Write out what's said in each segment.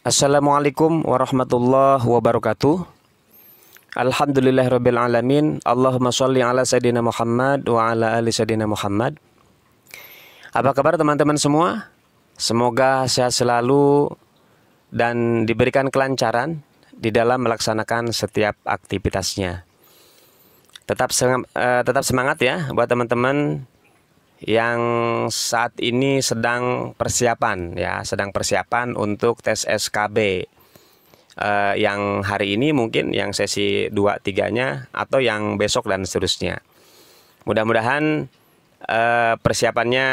Assalamualaikum warahmatullahi wabarakatuh. Alhamdulillahirabbil alamin. Allahumma sholli ala sayidina Muhammad wa ala ali sayidina Muhammad. Apa kabar teman-teman semua? Semoga sehat selalu dan diberikan kelancaran di dalam melaksanakan setiap aktivitasnya. Tetap semangat ya buat teman-teman yang saat ini sedang persiapan untuk tes SKB yang hari ini mungkin yang sesi 2-3-nya atau yang besok dan seterusnya. Mudah-mudahan persiapannya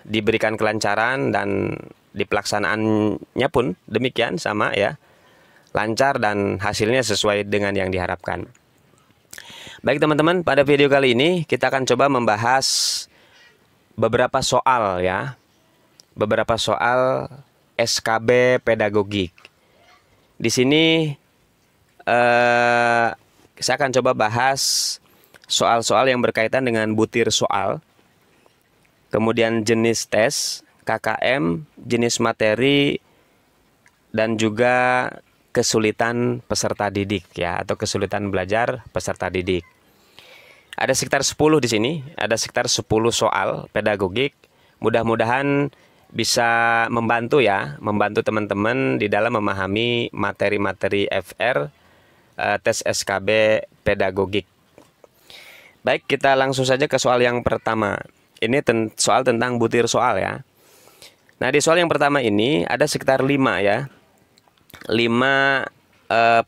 diberikan kelancaran dan di pelaksanaannya pun demikian sama ya, lancar dan hasilnya sesuai dengan yang diharapkan. Baik teman-teman, pada video kali ini kita akan coba membahas beberapa soal ya. Beberapa soal SKB pedagogik. Di sini saya akan coba bahas soal-soal yang berkaitan dengan butir soal, kemudian jenis tes, KKM, jenis materi, dan juga kesulitan peserta didik ya, atau kesulitan belajar peserta didik. Ada sekitar 10 di sini, ada sekitar 10 soal pedagogik. Mudah-mudahan bisa membantu teman-teman di dalam memahami materi-materi FR tes SKB pedagogik. Baik, kita langsung saja ke soal yang pertama. Ini soal tentang butir soal ya. Nah, di soal yang pertama ini ada sekitar 5 ya. 5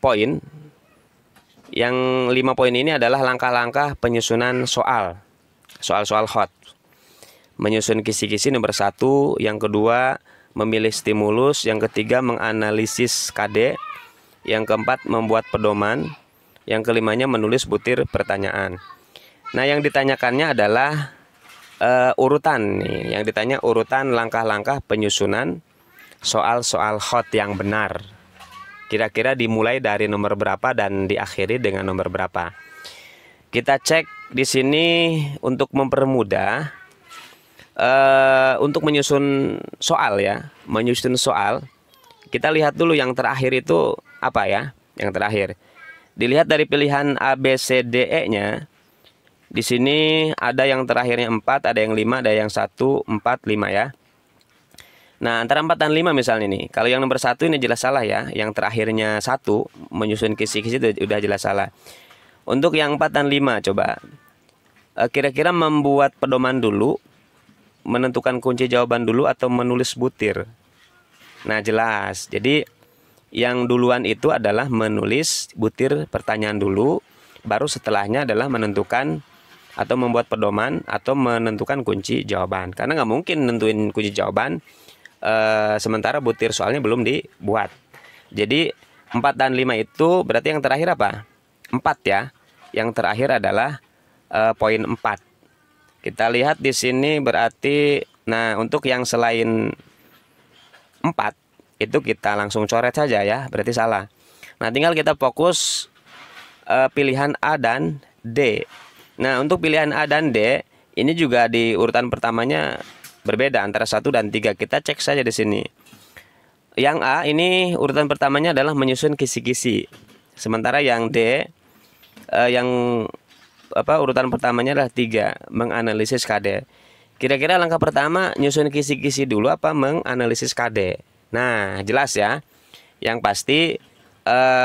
poin. Yang 5 poin ini adalah langkah-langkah penyusunan soal-soal hot. Menyusun kisi-kisi nomor 1, yang kedua memilih stimulus, yang ketiga menganalisis KD, yang keempat membuat pedoman, yang kelimanya menulis butir pertanyaan. Nah, yang ditanyakannya adalah urutan nih, yang ditanya urutan langkah-langkah penyusunan soal-soal hot yang benar. Kira-kira dimulai dari nomor berapa dan diakhiri dengan nomor berapa. Kita cek di sini untuk mempermudah untuk menyusun soal ya. Menyusun soal, kita lihat dulu yang terakhir itu apa ya. Yang terakhir dilihat dari pilihan A, B, C, D, E-nya. Di sini ada yang terakhirnya 4, ada yang 5, ada yang 1, 4, 5 ya. Nah, antara 4 dan 5 misalnya nih. Kalau yang nomor 1 ini jelas salah ya. Yang terakhirnya 1, menyusun kisi-kisi itu udah jelas salah. Untuk yang 4 dan 5 coba. Kira-kira membuat pedoman dulu, menentukan kunci jawaban dulu, atau menulis butir. Nah, jelas. Jadi yang duluan itu adalah menulis butir pertanyaan dulu. Baru setelahnya adalah menentukan atau membuat pedoman atau menentukan kunci jawaban. Karena nggak mungkin nentuin kunci jawaban sementara butir soalnya belum dibuat. Jadi 4 dan 5 itu berarti yang terakhir apa? 4 ya. Yang terakhir adalah poin 4. Kita lihat di sini berarti, nah untuk yang selain 4 itu kita langsung coret saja ya, berarti salah. Nah, tinggal kita fokus pilihan A dan D. Nah, untuk pilihan A dan D ini juga di urutan pertamanya berbeda antara 1 dan 3. Kita cek saja di sini. Yang A ini urutan pertamanya adalah menyusun kisi-kisi. Sementara yang D urutan pertamanya adalah 3, menganalisis KD. Kira-kira langkah pertama nyusun kisi-kisi dulu apa menganalisis KD? Nah, jelas ya. Yang pasti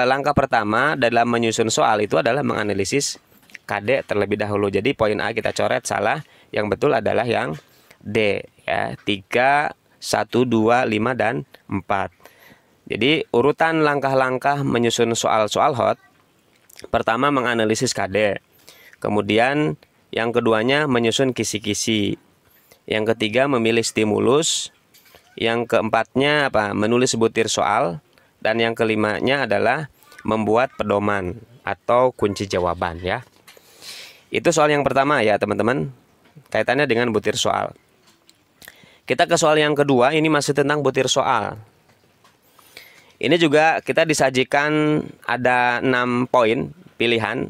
langkah pertama dalam menyusun soal itu adalah menganalisis KD terlebih dahulu. Jadi poin A kita coret salah, yang betul adalah yang D ya, 3, 1, 2, 5, dan 4. Jadi urutan langkah-langkah menyusun soal-soal hot. Pertama menganalisis KD. Kemudian yang keduanya menyusun kisi-kisi. Yang ketiga memilih stimulus. Yang keempatnya menulis butir soal. Dan yang kelimanya adalah membuat pedoman atau kunci jawaban ya. Itu soal yang pertama ya teman-teman, kaitannya dengan butir soal. Kita ke soal yang kedua, ini masih tentang butir soal. Ini juga kita disajikan ada 6 poin pilihan.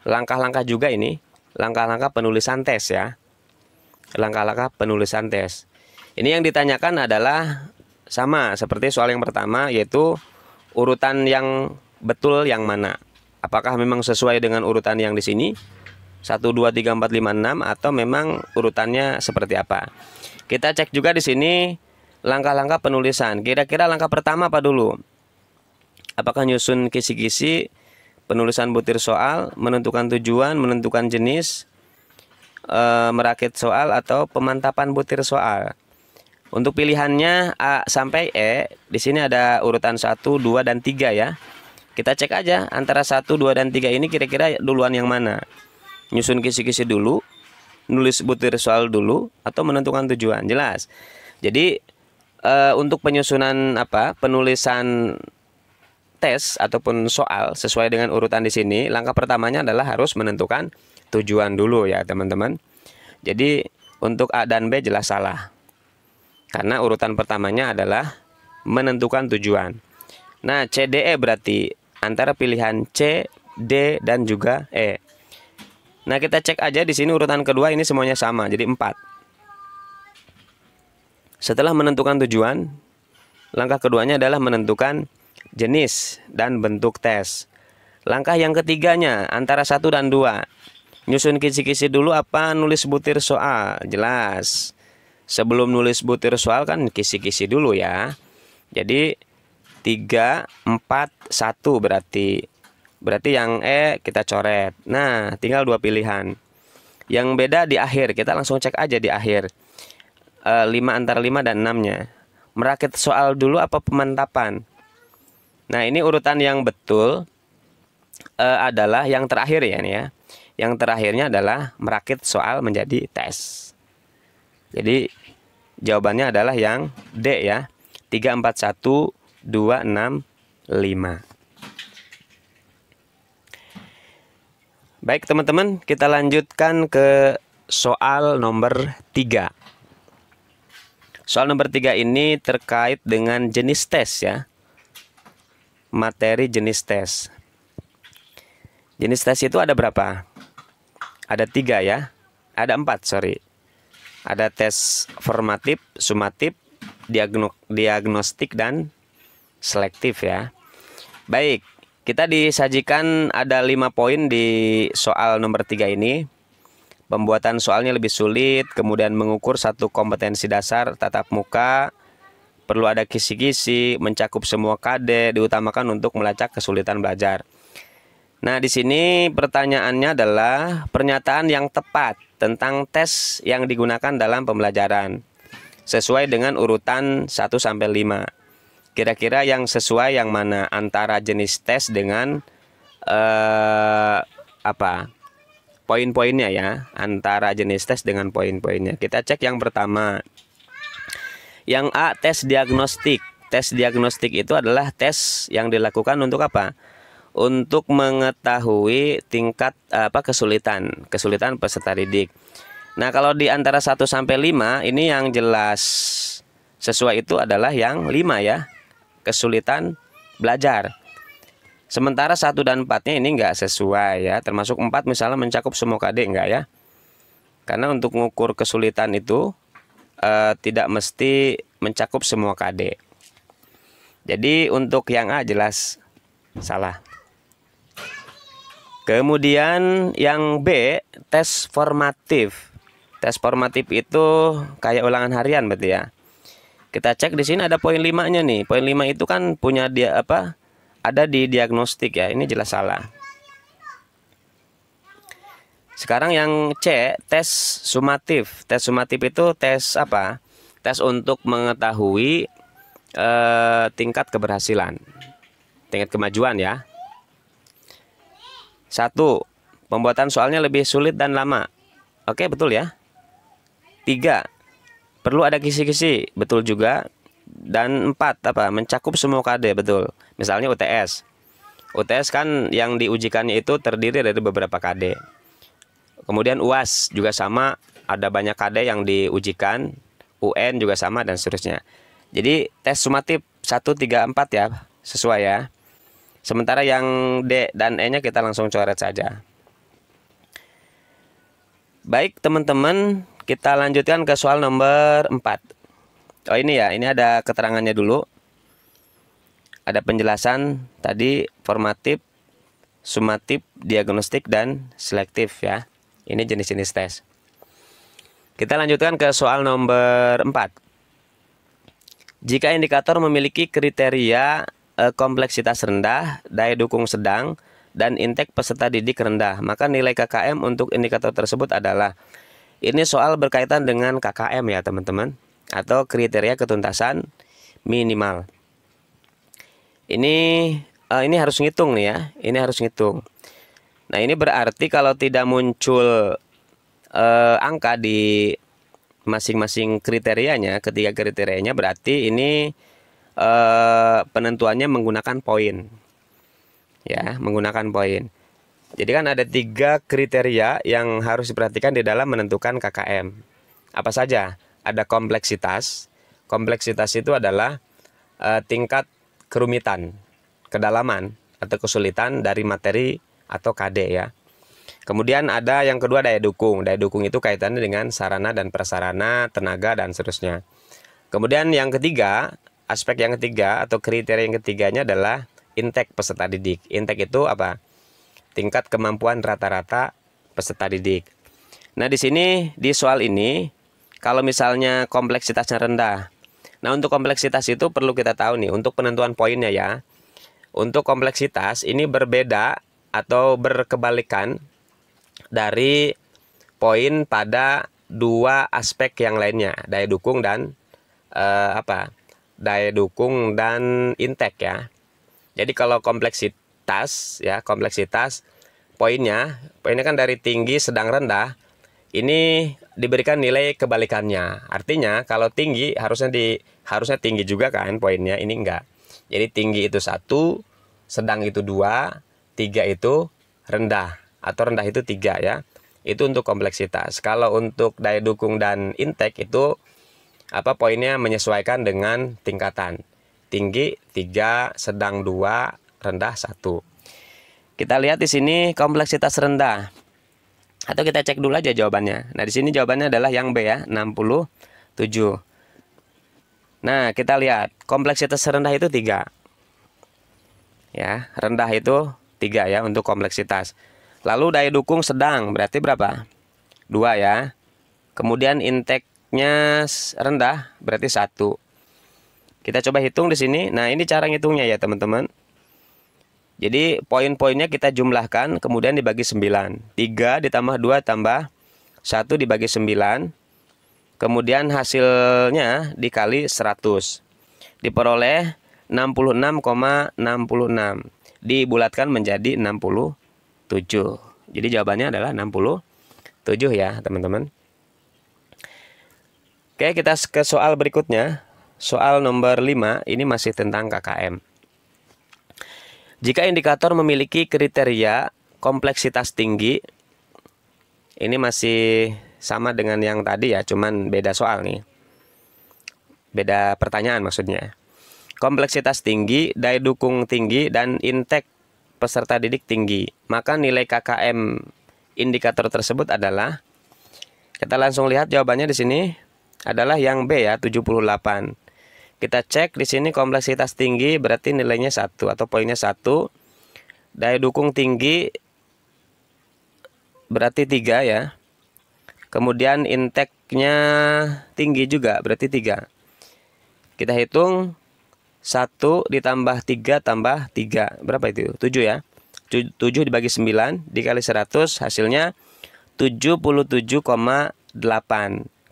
Langkah-langkah juga ini, langkah-langkah penulisan tes ya. Langkah-langkah penulisan tes. Ini yang ditanyakan adalah sama seperti soal yang pertama, yaitu urutan yang betul yang mana. Apakah memang sesuai dengan urutan yang di sini 1, 2, 3, 4, 5, 6, atau memang urutannya seperti apa. Kita cek juga di sini langkah-langkah penulisan. Kira-kira langkah pertama apa dulu? Apakah nyusun kisi-kisi, penulisan butir soal, menentukan tujuan, menentukan jenis, merakit soal, atau pemantapan butir soal? Untuk pilihannya A sampai E, di sini ada urutan 1, 2, dan 3 ya. Kita cek aja antara 1, 2, dan 3 ini kira-kira duluan yang mana. Nyusun kisi-kisi dulu, nulis butir soal dulu, atau menentukan tujuan. Jelas. Jadi untuk penyusunan penulisan tes ataupun soal sesuai dengan urutan di sini, langkah pertamanya adalah harus menentukan tujuan dulu ya teman-teman. Jadi untuk A dan B jelas salah, karena urutan pertamanya adalah menentukan tujuan. Nah, C, D, E berarti antara pilihan C, D, dan juga E. Nah, kita cek aja di sini urutan kedua ini semuanya sama, jadi 4. Setelah menentukan tujuan, langkah keduanya adalah menentukan jenis dan bentuk tes. Langkah yang ketiganya antara 1 dan 2. Nyusun kisi-kisi dulu apa nulis butir soal? Jelas. Sebelum nulis butir soal kan kisi-kisi dulu ya. Jadi 3, 4, 1 berarti. Berarti yang E kita coret. Nah, tinggal 2 pilihan. Yang beda di akhir, kita langsung cek aja di akhir. 5 antara 5 dan 6-nya. Merakit soal dulu apa pemantapan? Nah, ini urutan yang betul adalah yang terakhir ya nih ya. Yang terakhirnya adalah merakit soal menjadi tes. Jadi jawabannya adalah yang D ya. 3, 4, 1, 2, 6, 5. Baik teman-teman, kita lanjutkan ke soal nomor 3. Soal nomor 3 ini terkait dengan jenis tes ya. Materi jenis tes. Jenis tes itu ada berapa? Ada 3 ya. Ada 4, sorry. Ada tes formatif, sumatif, diagnostik, dan selektif ya. Baik. Kita disajikan ada 5 poin di soal nomor 3 ini. Pembuatan soalnya lebih sulit, kemudian mengukur satu kompetensi dasar tatap muka, perlu ada kisi-kisi, mencakup semua KD, diutamakan untuk melacak kesulitan belajar. Nah, di sini pertanyaannya adalah pernyataan yang tepat tentang tes yang digunakan dalam pembelajaran sesuai dengan urutan 1 sampai 5. Kira-kira yang sesuai yang mana antara jenis tes dengan poin-poinnya ya, antara jenis tes dengan poin-poinnya. Kita cek yang pertama. Yang A, tes diagnostik. Tes diagnostik itu adalah tes yang dilakukan untuk apa? Untuk mengetahui tingkat kesulitan peserta didik. Nah, kalau di antara 1 sampai 5 ini yang jelas sesuai itu adalah yang 5 ya. Kesulitan belajar. Sementara 1 dan 4-nya ini enggak sesuai ya. Termasuk 4 misalnya mencakup semua KD enggak ya. Karena untuk mengukur kesulitan itu tidak mesti mencakup semua KD. Jadi untuk yang A jelas salah. Kemudian yang B, tes formatif. Tes formatif itu kayak ulangan harian berarti ya. Kita cek di sini ada poin 5-nya nih. Poin 5 itu kan punya dia ada di diagnostik ya. Ini jelas salah. Sekarang yang C, tes sumatif. Tes sumatif itu tes apa? Tes untuk mengetahui tingkat keberhasilan, tingkat kemajuan ya. 1. Pembuatan soalnya lebih sulit dan lama. Oke, betul ya. 3. Perlu ada kisi-kisi, betul juga. Dan 4, mencakup semua KD, betul. Misalnya UTS. UTS kan yang diujikannya itu terdiri dari beberapa KD. Kemudian UAS juga sama, ada banyak KD yang diujikan. UN juga sama dan seterusnya. Jadi tes sumatif 1, 3, 4 ya, sesuai ya. Sementara yang D dan E-nya kita langsung coret saja. Baik teman-teman, kita lanjutkan ke soal nomor 4. Oh ini ya, ini ada keterangannya dulu. Ada penjelasan tadi formatif, sumatif, diagnostik, dan selektif ya. Ini jenis-jenis tes. Kita lanjutkan ke soal nomor 4. Jika indikator memiliki kriteria kompleksitas rendah, daya dukung sedang, dan indeks peserta didik rendah, maka nilai KKM untuk indikator tersebut adalah. Ini soal berkaitan dengan KKM ya teman-teman, atau kriteria ketuntasan minimal. Ini harus ngitung nih ya, ini harus ngitung. Nah ini berarti kalau tidak muncul angka di masing-masing kriterianya, ketiga kriterianya, berarti ini penentuannya menggunakan poin. Ya, menggunakan poin. Jadi kan ada 3 kriteria yang harus diperhatikan di dalam menentukan KKM. Apa saja? Ada kompleksitas. Kompleksitas itu adalah tingkat kerumitan, kedalaman atau kesulitan dari materi atau KD ya. Kemudian ada yang kedua daya dukung. Daya dukung itu kaitannya dengan sarana dan prasarana, tenaga dan seterusnya. Kemudian yang ketiga, aspek yang ketiga atau kriteria yang ketiganya adalah indeks peserta didik. Indeks itu apa? Tingkat kemampuan rata-rata peserta didik. Nah, di sini di soal ini kalau misalnya kompleksitasnya rendah. Nah, untuk kompleksitas itu perlu kita tahu nih untuk penentuan poinnya ya. Untuk kompleksitas ini berbeda atau berkebalikan dari poin pada 2 aspek yang lainnya, daya dukung dan daya dukung dan indeks ya. Jadi kalau kompleksitas poinnya kan dari tinggi, sedang, rendah. Ini diberikan nilai kebalikannya. Artinya kalau tinggi harusnya tinggi juga kan poinnya, ini enggak. Jadi tinggi itu 1, sedang itu 2, 3 itu rendah atau rendah itu 3 ya. Itu untuk kompleksitas. Kalau untuk daya dukung dan indeks itu poinnya menyesuaikan dengan tingkatan. Tinggi 3, sedang 2, rendah 1. Kita lihat di sini kompleksitas rendah. Atau kita cek dulu aja jawabannya. Nah, di sini jawabannya adalah yang B ya, 67. Nah, kita lihat kompleksitas rendah itu 3. Ya, rendah itu 3 ya untuk kompleksitas. Lalu daya dukung sedang berarti berapa? 2 ya. Kemudian indeknya rendah berarti 1. Kita coba hitung di sini. Nah, ini cara ngitungnya ya, teman-teman. Jadi poin-poinnya kita jumlahkan kemudian dibagi 9. 3 ditambah 2 tambah 1 dibagi 9. Kemudian hasilnya dikali 100. Diperoleh 66,66. Dibulatkan menjadi 67. Jadi jawabannya adalah 67 ya teman-teman. Oke, kita ke soal berikutnya. Soal nomor 5 ini masih tentang KKM. Jika indikator memiliki kriteria kompleksitas tinggi, ini masih sama dengan yang tadi ya, cuman beda soal nih. Beda pertanyaan maksudnya. Kompleksitas tinggi, daya dukung tinggi, dan indeks peserta didik tinggi. Maka nilai KKM indikator tersebut adalah, kita langsung lihat jawabannya di sini adalah yang B ya, 78. Kita cek di sini kompleksitas tinggi berarti nilainya 1 atau poinnya 1. Daya dukung tinggi berarti 3 ya. Kemudian indeknya tinggi juga berarti 3. Kita hitung 1 ditambah 3 tambah 3. Berapa itu? 7 ya. 7 dibagi 9 dikali 100 hasilnya 77,8.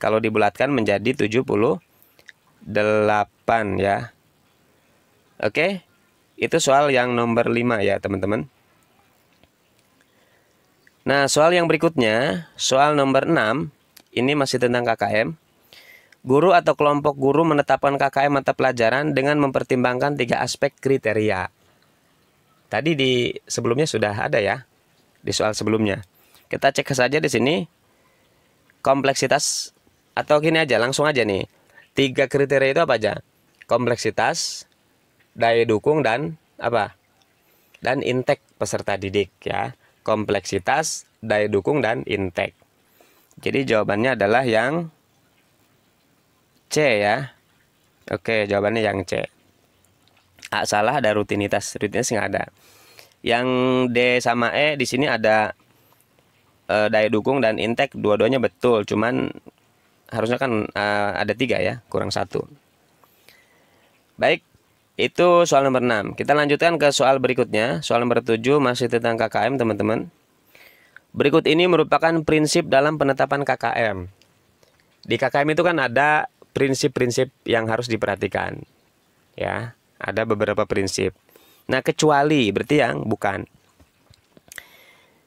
Kalau dibulatkan menjadi 78 ya. Oke. Itu soal yang nomor 5 ya, teman-teman. Nah, soal yang berikutnya, soal nomor 6, ini masih tentang KKM. Guru atau kelompok guru menetapkan KKM mata pelajaran dengan mempertimbangkan 3 aspek kriteria. Tadi di sebelumnya sudah ada ya, di soal sebelumnya. Kita cek saja di sini kompleksitas, atau gini aja, langsung aja nih. 3 kriteria itu apa aja? Kompleksitas, daya dukung, dan apa? Dan indeks peserta didik ya. Kompleksitas, daya dukung, dan indeks. Jadi jawabannya adalah yang C ya. Oke, jawabannya yang C. A salah, ada rutinitas. Rutinitas nggak ada. Yang D sama E di sini ada daya dukung dan intake, dua-duanya betul. Cuman harusnya kan ada 3 ya, kurang 1. Baik, itu soal nomor 6. Kita lanjutkan ke soal berikutnya. Soal nomor 7 masih tentang KKM, teman-teman. Berikut ini merupakan prinsip dalam penetapan KKM. Di KKM itu kan ada prinsip-prinsip yang harus diperhatikan. Ya, ada beberapa prinsip. Nah, kecuali berarti yang bukan.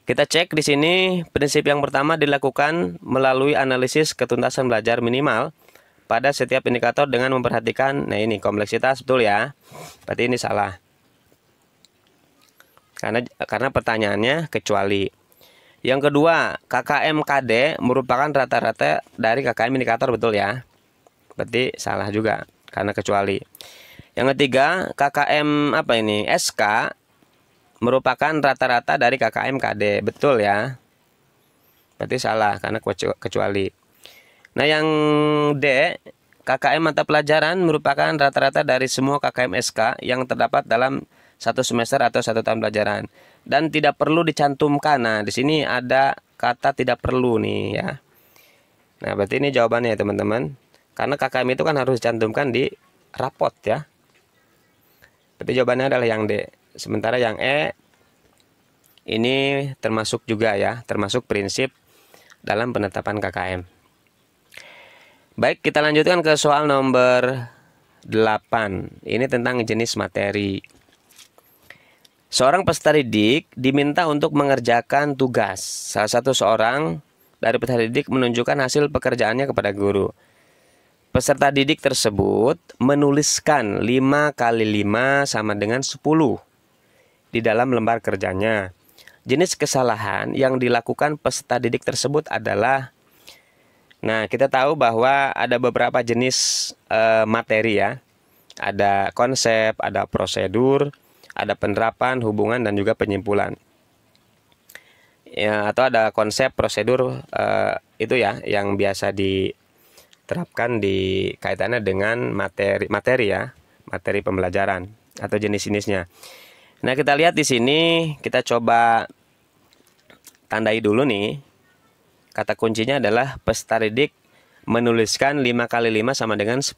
Kita cek di sini, prinsip yang pertama dilakukan melalui analisis ketuntasan belajar minimal pada setiap indikator dengan memperhatikan, nah ini kompleksitas, betul ya. Berarti ini salah. Karena pertanyaannya kecuali. Yang kedua, KKM KD merupakan rata-rata dari KKM indikator, betul ya. Berarti salah juga karena kecuali. Yang ketiga, KKM SK merupakan rata-rata dari KKM KD, betul ya. Berarti salah karena kecuali. Nah, yang D, KKM mata pelajaran merupakan rata-rata dari semua KKM SK yang terdapat dalam 1 semester atau 1 tahun pelajaran dan tidak perlu dicantumkan. Nah, di sini ada kata tidak perlu nih ya. Nah, berarti ini jawabannya ya, teman-teman. Karena KKM itu kan harus dicantumkan di rapot ya. Berarti jawabannya adalah yang D. Sementara yang E ini termasuk juga ya, termasuk prinsip dalam penetapan KKM. Baik, kita lanjutkan ke soal nomor 8. Ini tentang jenis materi. Seorang peserta didik diminta untuk mengerjakan tugas. Seorang dari peserta didik menunjukkan hasil pekerjaannya kepada guru. Peserta didik tersebut menuliskan 5 kali 5 sama dengan 10 di dalam lembar kerjanya. Jenis kesalahan yang dilakukan peserta didik tersebut adalah, nah kita tahu bahwa ada beberapa jenis materi ya. Ada konsep, ada prosedur, ada penerapan, hubungan, dan juga penyimpulan. Ya, atau ada konsep, prosedur, itu ya yang biasa diterapkan di kaitannya dengan materi ya, materi pembelajaran atau jenis-jenisnya. Nah, kita lihat di sini, kita coba tandai dulu nih. Kata kuncinya adalah peserta didik menuliskan 5 kali 5 sama dengan 10.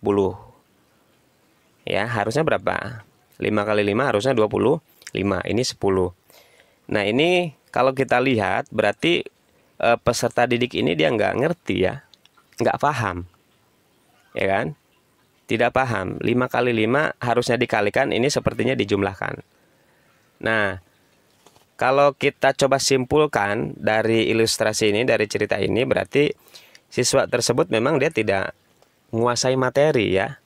Ya, harusnya berapa? 5 kali 5 harusnya 25. Ini 10. Nah, ini kalau kita lihat berarti peserta didik ini dia nggak ngerti ya. Nggak paham. Ya kan? Tidak paham. 5 kali 5 harusnya dikalikan, ini sepertinya dijumlahkan. Nah, kalau kita coba simpulkan dari ilustrasi ini, dari cerita ini, berarti siswa tersebut memang dia tidak menguasai materi ya.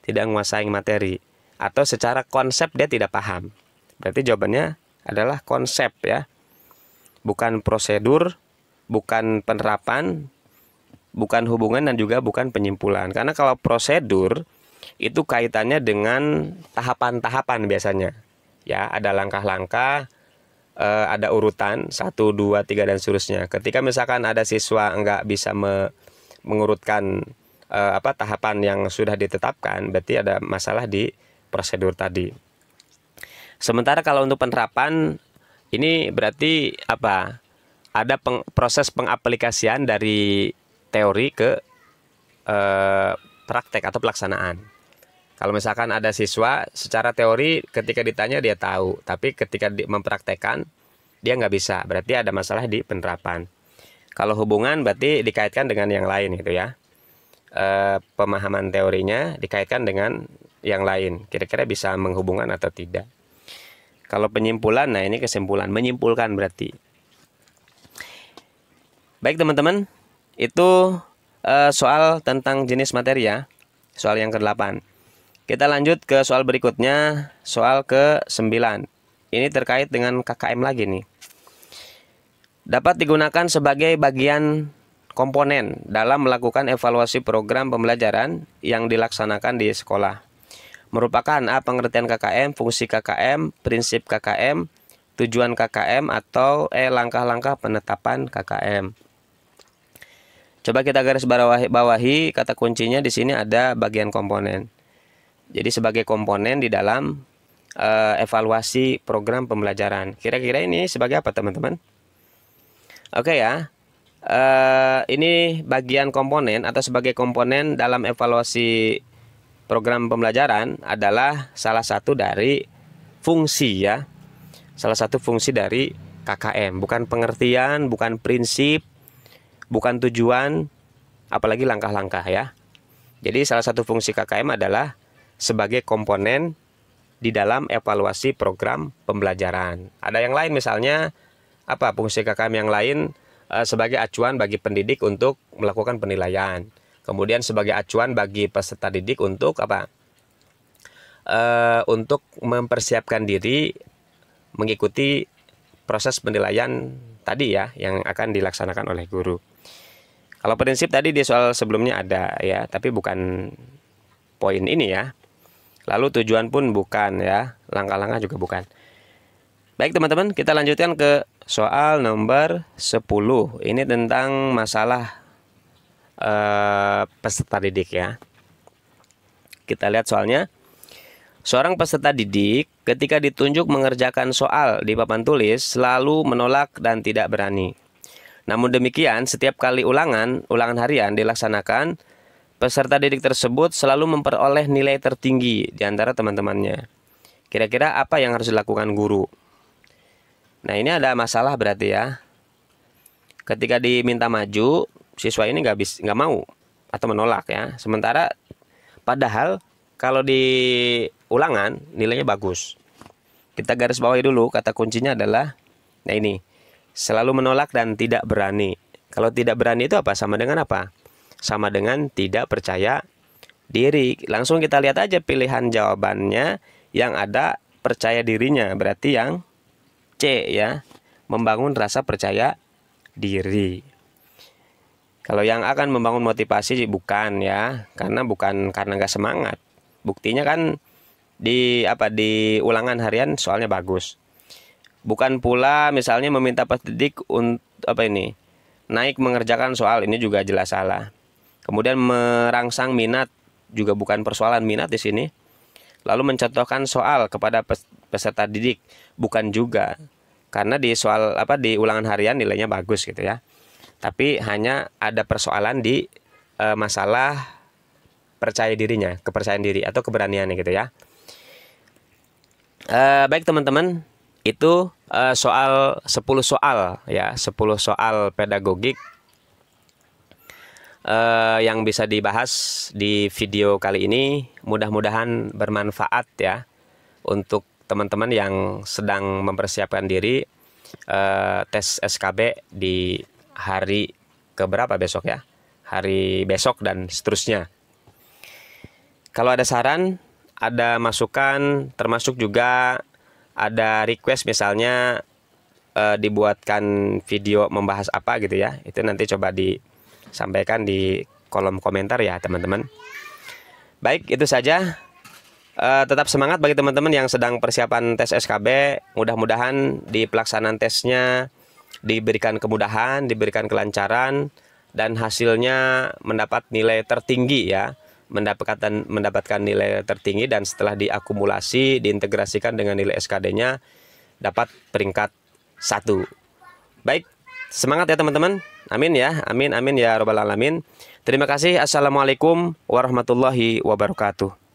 Tidak menguasai materi. Atau secara konsep dia tidak paham. Berarti jawabannya adalah konsep ya. Bukan prosedur, bukan penerapan, bukan hubungan, dan juga bukan penyimpulan. Karena kalau prosedur itu kaitannya dengan tahapan-tahapan biasanya. Ya, ada langkah-langkah, ada urutan 1, 2, 3 dan seterusnya. Ketika misalkan ada siswa nggak bisa mengurutkan tahapan yang sudah ditetapkan, berarti ada masalah di prosedur tadi. Sementara kalau untuk penerapan ini berarti apa? Ada proses pengaplikasian dari teori ke praktek atau pelaksanaan. Kalau misalkan ada siswa secara teori ketika ditanya dia tahu, tapi ketika mempraktekkan dia nggak bisa, berarti ada masalah di penerapan. Kalau hubungan berarti dikaitkan dengan yang lain gitu ya. Pemahaman teorinya dikaitkan dengan yang lain, kira-kira bisa menghubungkan atau tidak. Kalau penyimpulan, nah ini kesimpulan, menyimpulkan berarti. Baik teman-teman, itu soal tentang jenis materi ya, soal yang ke-8. Kita lanjut ke soal berikutnya, soal ke-9. Ini terkait dengan KKM lagi nih. Dapat digunakan sebagai bagian komponen dalam melakukan evaluasi program pembelajaran yang dilaksanakan di sekolah. Merupakan A. Pengertian KKM, fungsi KKM, prinsip KKM, tujuan KKM, atau E. Langkah-langkah penetapan KKM. Coba kita garis bawahi kata kuncinya di sini ada bagian komponen. Jadi sebagai komponen di dalam evaluasi program pembelajaran. Kira-kira ini sebagai apa teman-teman? Oke ya. Ini bagian komponen atau sebagai komponen dalam evaluasi program pembelajaran adalah salah satu dari fungsi ya. Salah satu fungsi dari KKM, bukan pengertian, bukan prinsip, bukan tujuan, apalagi langkah-langkah ya. Jadi salah satu fungsi KKM adalah sebagai komponen di dalam evaluasi program pembelajaran. Ada yang lain misalnya apa fungsi KKM yang lain sebagai acuan bagi pendidik untuk melakukan penilaian. Kemudian sebagai acuan bagi peserta didik untuk apa? Untuk mempersiapkan diri mengikuti proses penilaian tadi ya yang akan dilaksanakan oleh guru. Kalau prinsip tadi di soal sebelumnya ada ya, tapi bukan poin ini ya. Lalu tujuan pun bukan ya, langkah-langkah juga bukan. Baik teman-teman, kita lanjutkan ke soal nomor 10. Ini tentang masalah peserta didik ya. Kita lihat soalnya. Seorang peserta didik ketika ditunjuk mengerjakan soal di papan tulis selalu menolak dan tidak berani. Namun demikian, setiap kali ulangan harian dilaksanakan, peserta didik tersebut selalu memperoleh nilai tertinggi di antara teman-temannya. Kira-kira apa yang harus dilakukan guru? Nah, ini ada masalah berarti ya. Ketika diminta maju, siswa ini nggak mau atau menolak ya. Sementara padahal kalau di ulangan nilainya bagus. Kita garis bawahi dulu, kata kuncinya adalah nah ini, selalu menolak dan tidak berani. Kalau tidak berani itu apa? Sama dengan apa? Sama dengan tidak percaya diri. Langsung kita lihat aja pilihan jawabannya, yang ada percaya dirinya, berarti yang C ya, membangun rasa percaya diri. Kalau yang akan membangun motivasi bukan ya, karena nggak semangat. Buktinya kan di ulangan harian soalnya bagus. Bukan pula misalnya meminta peserta didik untuk naik mengerjakan soal, ini juga jelas salah. Kemudian merangsang minat, juga bukan persoalan minat di sini. Lalu mencontohkan soal kepada peserta didik, bukan juga. Karena di soal di ulangan harian nilainya bagus gitu ya. Tapi hanya ada persoalan di masalah percaya dirinya, kepercayaan diri atau keberaniannya gitu ya. Baik teman-teman, itu soal 10 soal ya, 10 soal pedagogik yang bisa dibahas di video kali ini. Mudah-mudahan bermanfaat ya untuk teman-teman yang sedang mempersiapkan diri tes SKB di hari keberapa besok ya, hari besok dan seterusnya. Kalau ada saran, ada masukan, termasuk juga ada request misalnya dibuatkan video membahas apa gitu ya, itu nanti coba disampaikan di kolom komentar ya teman-teman. Baik, itu saja. Tetap semangat bagi teman-teman yang sedang persiapan tes SKB. Mudah-mudahan di pelaksanaan tesnya diberikan kemudahan, diberikan kelancaran, dan hasilnya mendapat nilai tertinggi ya. Mendapatkan nilai tertinggi, dan setelah diakumulasi, diintegrasikan dengan nilai SKD-nya dapat peringkat 1. Baik, semangat ya teman-teman. Amin ya, amin ya robbal alamin. Terima kasih. Assalamualaikum warahmatullahi wabarakatuh.